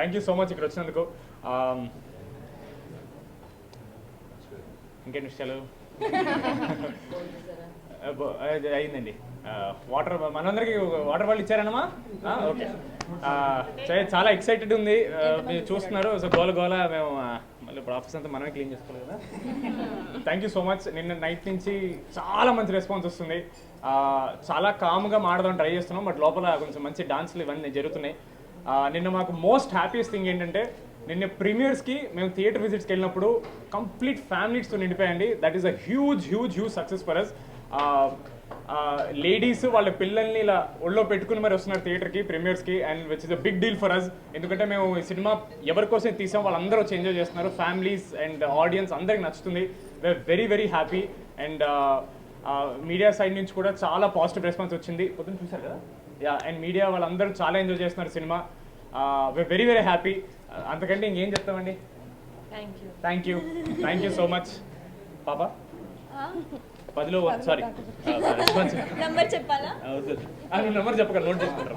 Thank you so much ఇక్కడ వచ్చినందుకు. ఇంకేంటి విషయాలు అయిందండి. వాటర్ మనందరికీ వాటర్ బాటిల్ ఇచ్చారన్నమా? ఓకే. చాలా ఎక్సైటెడ్ ఉంది, మీరు చూస్తున్నారు. సో గోల మేము మళ్ళీ ఇప్పుడు ఆఫీస్ అంతా మనమే క్లీన్ చేసుకోవాలి కదా. Thank you so much. నిన్న నైట్ నుంచి చాలా మంచి రెస్పాన్స్ వస్తుంది. చాలా కామ్గా మాడదాం ట్రై చేస్తున్నాం, బట్ లోపల కొంచెం మంచి డాన్స్లు ఇవన్నీ జరుగుతున్నాయి. నిన్న మాకు మోస్ట్ హ్యాపీయెస్ట్ థింగ్ ఏంటంటే, నిన్న ప్రీమియర్స్కి మేము థియేటర్ విజిట్స్కి వెళ్ళినప్పుడు కంప్లీట్ ఫ్యామిలీస్తో నిండిపోయండి. That is a huge success for us. Ladies వాళ్ళ పిల్లల్ని ఇలా ఒళ్ళో పెట్టుకుని మరి వస్తున్నారు థియేటర్కి ప్రీమియర్స్కి, and which is a big deal for us. ఎందుకంటే మేము ఈ సినిమా ఎవరి కోసం తీసాం వాళ్ళందరూ వచ్చి ఎంజాయ్ చేస్తున్నారు. ఫ్యామిలీస్ అండ్ ఆడియన్స్ అందరికి నచ్చుతుంది. We're very happy. And media side నుంచి కూడా చాలా పాజిటివ్ రెస్పాన్స్ వచ్చింది. పొద్దున్న చూసారు కదా. అండ్ మీడియా వాళ్ళందరూ చాలా ఎంజాయ్ చేస్తున్నారు సినిమా. We are very happy. అంతకంటే ఇంకేం చెప్తామండి. Thank you so much. పాప 10లో సారీ నంబర్ చెప్పాలా? నంబర్ చెప్పక నోట్ చేసుకుంటారు.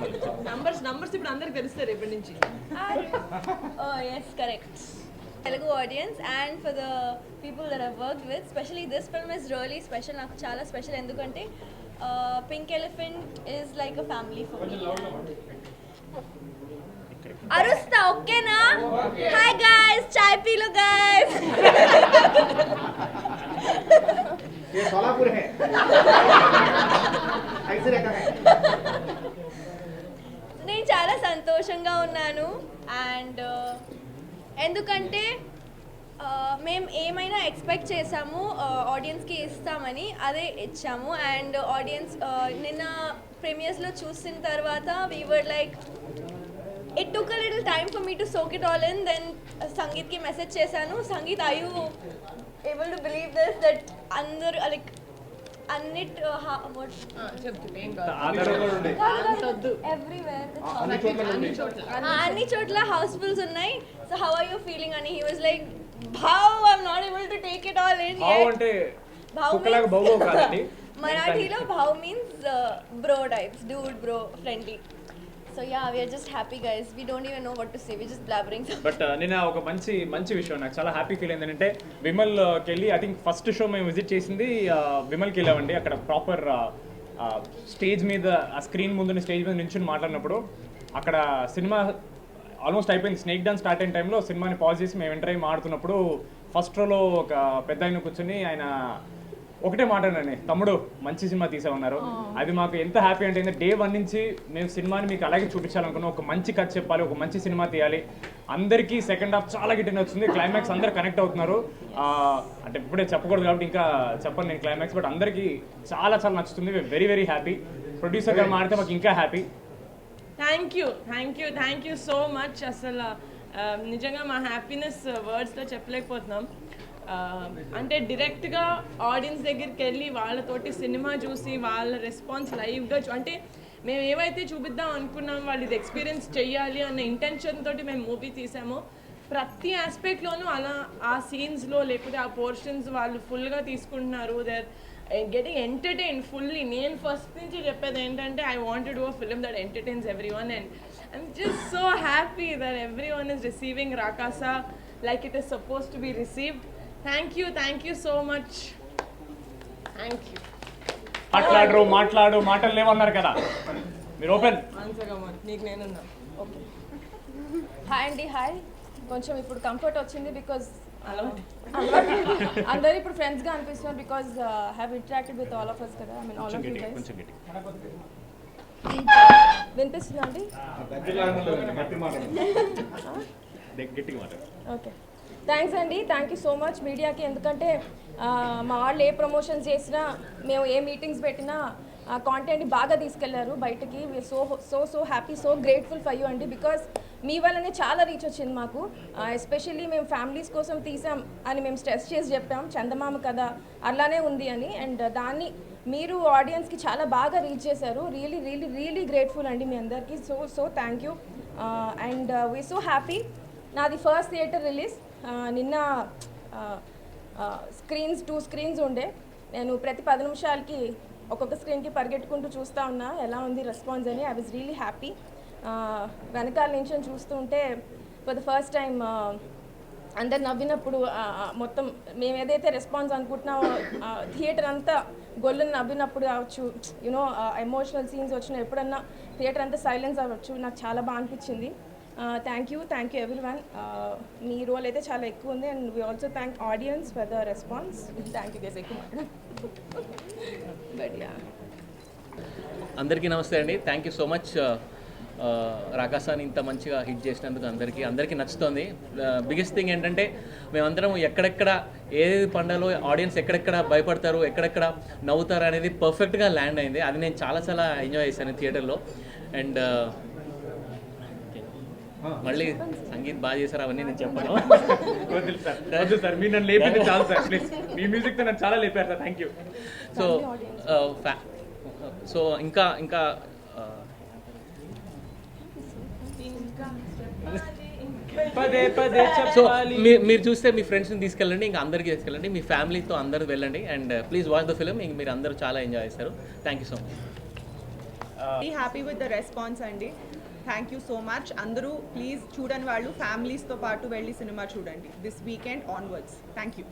నంబర్స్ ఇప్పుడు అందరికి తెలుస్తారు ఇప్పటి నుంచి. Yes, correct. Telugu audience and for the people that I've worked with, especially this film is really special. నాకు చాలా స్పెషల్ ఎందుకంటే Pink Elephant is like a family for me. అరుస్తా ఓకేనా? హాయ్ గైస్, చాయ్ పీలో గైస్. ये सोलापुर है, ऐसे रहता है. నేను చాలా సంతోషంగా ఉన్నాను. అండ్ ఎందుకంటే మేము ఏమైనా ఎక్స్పెక్ట్ చేసాము ఆడియన్స్కి ఇస్తామని, అదే ఇచ్చాము. అండ్ ఆడియన్స్ నిన్న ప్రీమియర్స్లో చూసిన తర్వాత we were like, it took a little time for me to soak it all in. Then Sangeet ki message chesanu, Sangeet, are you able to believe this, that under like annit what everywhere anni chotla housefuls unnai. So how are you feeling? And he was like, bhav, I'm not able to take it all in yet. bhav ante kukkalaga bhav kaadandi. Marathilo bhav means bro types, dude, bro, friendly. So yeah, we are just happy guys. We don't even know what to say. We're just blabbering. But నిన్న ఒక మంచి విషయం నాకు చాలా happy feel అయింది ఏంటంటే, విమల్కి వెళ్ళి I think first show మేము విజిట్ చేసింది విమల్కి వెళ్ళామండి. అక్కడ ప్రాపర్ స్టేజ్ మీద, ఆ స్క్రీన్ ముందున్న స్టేజ్ మీద నించుని మాట్లాడినప్పుడు, అక్కడ సినిమా ఆల్మోస్ట్ అయిపోయింది. స్నేక్ డాన్స్ స్టార్ట్ అయిన టైంలో సినిమాని పాజ్ చేసి మేము ఎంటర్ అయ్యి మాడుతున్నప్పుడు ఫస్ట్ రోలో ఒక పెద్ద ఆయన కూర్చొని ఆయన ఒకటే మాట్లాడండి, తమ్ముడు మంచి సినిమా తీసామన్నారు. అది మాకు ఎంత హ్యాపీ అంటే, డే 1 నుంచి మేము సినిమాని మీకు అలాగే చూపించాలనుకున్నాం. ఒక మంచి కథ చెప్పాలి, ఒక మంచి సినిమా తీయాలి. అందరికీ సెకండ్ హాఫ్ చాలా గిట్టిన వచ్చింది. క్లైమాక్స్ అందరు కనెక్ట్ అవుతున్నారు. అంటే ఇప్పుడే చెప్పకూడదు కాబట్టి ఇంకా చెప్పను నేను క్లైమాక్స్, బట్ అందరికీ చాలా నచ్చుతుంది. Very happy. ప్రొడ్యూసర్ గారు మాడితే మాకు ఇంకా happy. Thank you so much. అసలు నిజంగా మా హ్యాపీనెస్ వర్డ్స్లో చెప్పలేకపోతున్నాం. అంటే డైరెక్ట్గా ఆడియన్స్ దగ్గరికి వెళ్ళి వాళ్ళతోటి సినిమా చూసి వాళ్ళ రెస్పాన్స్ లైవ్గా అంటే మేము ఏవైతే చూపిద్దాం అనుకున్నాం వాళ్ళు ఇది ఎక్స్పీరియన్స్ చెయ్యాలి అన్న ఇంటెన్షన్ తోటి మేము మూవీ తీసామో, ప్రతి ఆస్పెక్ట్లోనూ అలా ఆ సీన్స్లో లేకపోతే ఆ పోర్షన్స్ వాళ్ళు ఫుల్గా తీసుకుంటున్నారు. They are getting entertain fully. నేను ఫస్ట్ నుంచి చెప్పేది ఏంటంటే, I want to do a film that entertains everyone, and I'm just so happy that everyone is receiving Rakasa like it is suppose to be received. Thank you so much. Thank you. మాటలు లేవన్నారు కదా, మీరు open నీకు నేనున్నా. Okay, hi అండి. Hi. కొంచెం ఇప్పుడు comfort వచ్చింది బికాజ్ అందరూ ఇప్పుడు ఫ్రెండ్స్గా అనిపిస్తున్నారు because have interacted with all of us కదా. I mean all of you guys. వినిపిస్తుందా అండి? ఓకే, థ్యాంక్స్ అండి. థ్యాంక్ యూ సో మచ్ మీడియాకి. ఎందుకంటే మా వాళ్ళు ఏ ప్రమోషన్స్ చేసినా, మేము ఏ మీటింగ్స్ పెట్టినా ఆ కాంటెంట్ని బాగా తీసుకెళ్లారు బయటకి. We're so happy, so grateful for you అండి. బికాస్ మీ వల్లనే చాలా రీచ్ వచ్చింది మాకు. ఎస్పెషల్లీ మేము ఫ్యామిలీస్ కోసం తీసాం అని మేము స్ట్రెస్ చేసి చెప్పాం, చందమామ కథ అలానే ఉంది అని. అండ్ దాన్ని మీరు ఆడియన్స్కి చాలా బాగా రీచ్ చేశారు. రియలీ గ్రేట్ఫుల్ అండి మీ అందరికీ. So thank you. And we so happy. నాది ఫస్ట్ థియేటర్ రిలీజ్. నిన్న టూ స్క్రీన్స్ ఉండే. నేను ప్రతి 10 నిమిషాలకి ఒక్కొక్క స్క్రీన్కి పరిగెట్టుకుంటూ చూస్తూ ఉన్నా ఎలా ఉంది రెస్పాన్స్ అని. I was really happy. వెనకాల నుంచి చూస్తూ ఉంటే ఫర్ ద ఫస్ట్ టైం అందరు నవ్వినప్పుడు మొత్తం మేము ఏదైతే రెస్పాన్స్ అనుకుంటున్నామో థియేటర్ అంతా గొల్లుని నవ్వినప్పుడు కావచ్చు, యూనో ఎమోషనల్ సీన్స్ వచ్చిన ఎప్పుడన్నా థియేటర్ అంతా సైలెన్స్ అవ్వచ్చు. నాకు చాలా బాగా అనిపించింది. Thank you everyone. మీ రోల్ అయితే చాలా ఎక్కువ ఉంది and we also thank audience for the response. Thank you guys. ఎక్కువ బట్ యా, అందరికీ నమస్తే అండి. Thank you so much. రాకాసాని ఇంత మంచిగా హిట్ చేసినందుకు అందరికీ నచ్చుతుంది. బిగ్గెస్ట్ థింగ్ ఏంటంటే మేమందరం ఎక్కడెక్కడ ఏది పండాలో ఆడియన్స్ ఎక్కడెక్కడ భయపడతారు, ఎక్కడెక్కడ నవ్వుతారు అనేది పర్ఫెక్ట్గా ల్యాండ్ అయింది. అది నేను చాలా ఎంజాయ్ చేశాను థియేటర్లో. అండ్ మళ్ళీ సంగీత్ బాగా చేశారు, అవన్నీ నేను చెప్పాను. వద్దు సార్, మీరు నన్ను లేపింది చాలు సార్, ప్లీజ్. మీ మ్యూజిక్తో నన్ను చాలా లేపారు సార్. Thank you. సో ఇంకా సో మీరు చూస్తే మీ ఫ్రెండ్స్ని తీసుకెళ్ళండి, ఇంకా అందరికీ తీసుకెళ్ళండి, మీ ఫ్యామిలీతో అందరూ వెళ్ళండి. And please watch the film. ఇంక మీరు అందరూ చాలా ఎంజాయ్ చేస్తారు. Thank you so much. Happy with the response అండి. Thank you so much. అందరూ ప్లీజ్ చూడని వాళ్ళు ఫ్యామిలీస్తో పాటు వెళ్ళి సినిమా చూడండి this weekend onwards. Thank you.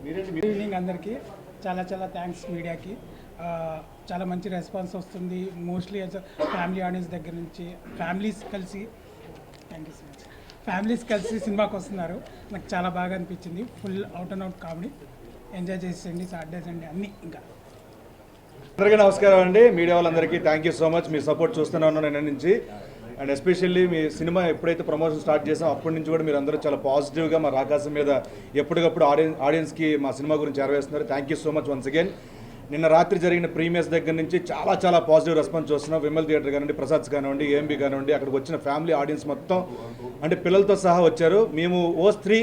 Good evening అందరికీ. చాలా థ్యాంక్స్ మీడియాకి. చాలా మంచి రెస్పాన్స్ వస్తుంది. మోస్ట్లీ ఫ్యామిలీ ఆడియన్స్ దగ్గర నుంచి ఫ్యామిలీస్ కలిసి సినిమాకి వస్తున్నారు. నాకు చాలా బాగా అనిపించింది. Full out and out comedy. Enjoy చేసేయండి సాటర్డేస్ అండి అన్నీ. ఇంకా అందరికీ నమస్కారం అండి. మీడియా వాళ్ళందరికీ thank you so much. Me support చూస్తూనే ఉన్నాను నిన్న నుంచి. అండ్ ఎస్పెషల్లీ మీ సినిమా ఎప్పుడైతే ప్రమోషన్ స్టార్ట్ చేసాం అప్పటి నుంచి కూడా మీరు అందరూ చాలా పాజిటివ్గా మా రాకాసం మీద ఎప్పటికప్పుడు ఆడియన్స్కి మా సినిమా గురించి చేరవేస్తున్నారు. Thank you so much once again. నిన్న రాత్రి జరిగిన ప్రీమియర్స్ దగ్గర నుంచి చాలా పాజిటివ్ రెస్పాన్స్ చూస్తున్నాం. విమల్ థియేటర్ కానివ్వండి, ప్రసాద్స్ కానివ్వండి, ఏఎంబీ కానివ్వండి, అక్కడికి వచ్చిన ఫ్యామిలీ ఆడియన్స్ మొత్తం అంటే పిల్లలతో సహా వచ్చారు. మేము ఓ స్త్రీ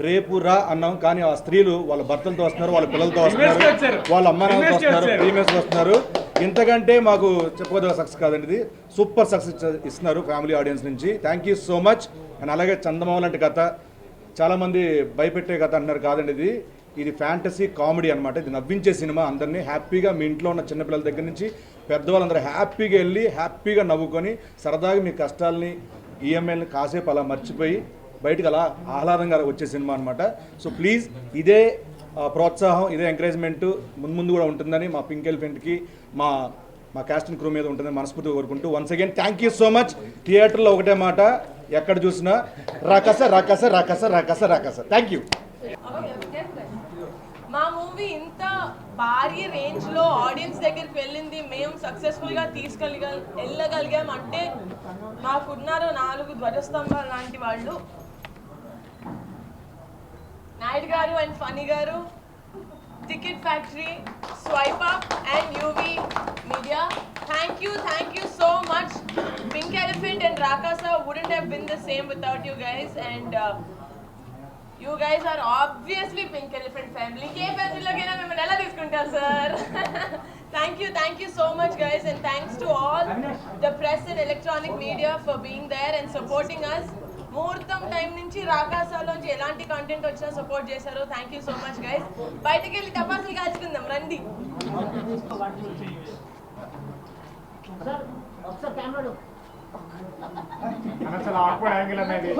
రేపు రా అన్నాం, కానీ ఆ స్త్రీలు వాళ్ళ భర్తలతో వస్తున్నారు, వాళ్ళ పిల్లలతో వస్తున్నారు, వాళ్ళ అమ్మానాలతో వస్తున్నారు, ప్రీమియర్స్కి వస్తున్నారు. ఇంతకంటే మాకు చెప్పుకోదగ్గ సక్సెస్ కాదండి. ఇది సూపర్ సక్సెస్ ఇస్తున్నారు ఫ్యామిలీ ఆడియన్స్ నుంచి. Thank you so much. And అలాగే చందమామ లాంటి కథ, చాలామంది భయపెట్టే కథ అంటున్నారు, కాదండి ఇది ఫ్యాంటసీ కామెడీ అనమాట. ఇది నవ్వించే సినిమా. అందరినీ హ్యాపీగా మీ ఇంట్లో ఉన్న చిన్నపిల్లల దగ్గర నుంచి పెద్దవాళ్ళందరూ హ్యాపీగా వెళ్ళి హ్యాపీగా నవ్వుకొని సరదాగా మీ కష్టాలని ఈఎంఐని కాసేపు అలా మర్చిపోయి బయటకు అలా ఆహ్లాదంగా వచ్చే సినిమా అనమాట. సో ప్లీజ్ ఇదే ప్రోత్సాహం, ఇదే ఎంకరేజ్మెంట్ ముందు కూడా ఉంటుందని మా పింక్ ఎలిఫెంట్కి మా క్యాస్ట్ అండ్ క్రూ మీద ఉంటుందని మనస్ఫూర్తిగా కోరుకుంటూ once again thank you so much. థియేటర్లో ఒకటే మాట, ఎక్కడ చూసినా రాకాస రాకాస రాకాస రాకాస రాకాస. Thank you. మా మూవీ ఇంత భారీ రేంజ్లో ఆడియన్స్ దగ్గరికి వెళ్ళింది, మేము సక్సెస్ఫుల్గా వెళ్ళగలిగాం అంటే మాకున్నారు 4 ధ్వజస్తంభాలు లాంటి వాళ్ళు. నాయుడు గారు అండ్ ఫనీ గారు, ticket factory, swipe up and UV media. Thank you so much. Pink Elephant and Rakasa wouldn't have been the same without you guys. And you guys are obviously Pink Elephant family. Ke family lagena memani ela తీసుకుంటారు sir. Thank you so much guys, and thanks to all the press and electronic media for being there and supporting us. ముహూర్తం time నుంచి రాకాసాలోంచి ఎలాంటి content వచ్చినా support చేశారు. Thank you so much guys. బయటకు వెళ్ళి టపాసులు కాల్చుకుందాం రండి. చాలా ఆక్వర్డ్ యాంగిల్ అనేది.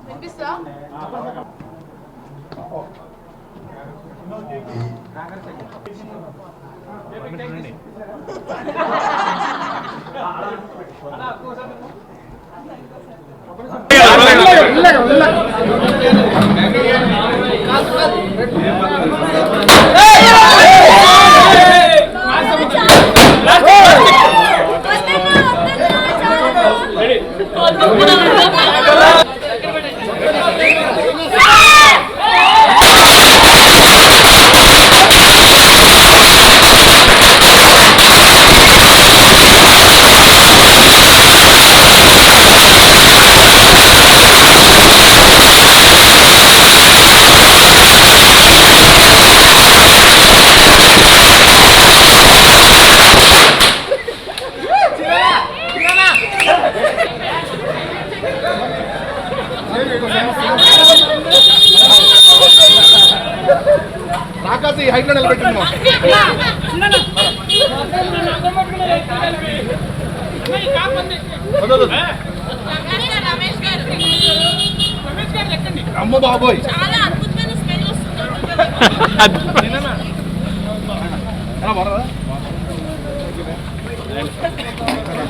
వినిపిస్తా? రాకాసి ఈ హైట్లో నిలబెట్టింది అమ్మ బాబోయ్ చాలా అద్భుతమైన స్మెల్ వస్తుంది వరదా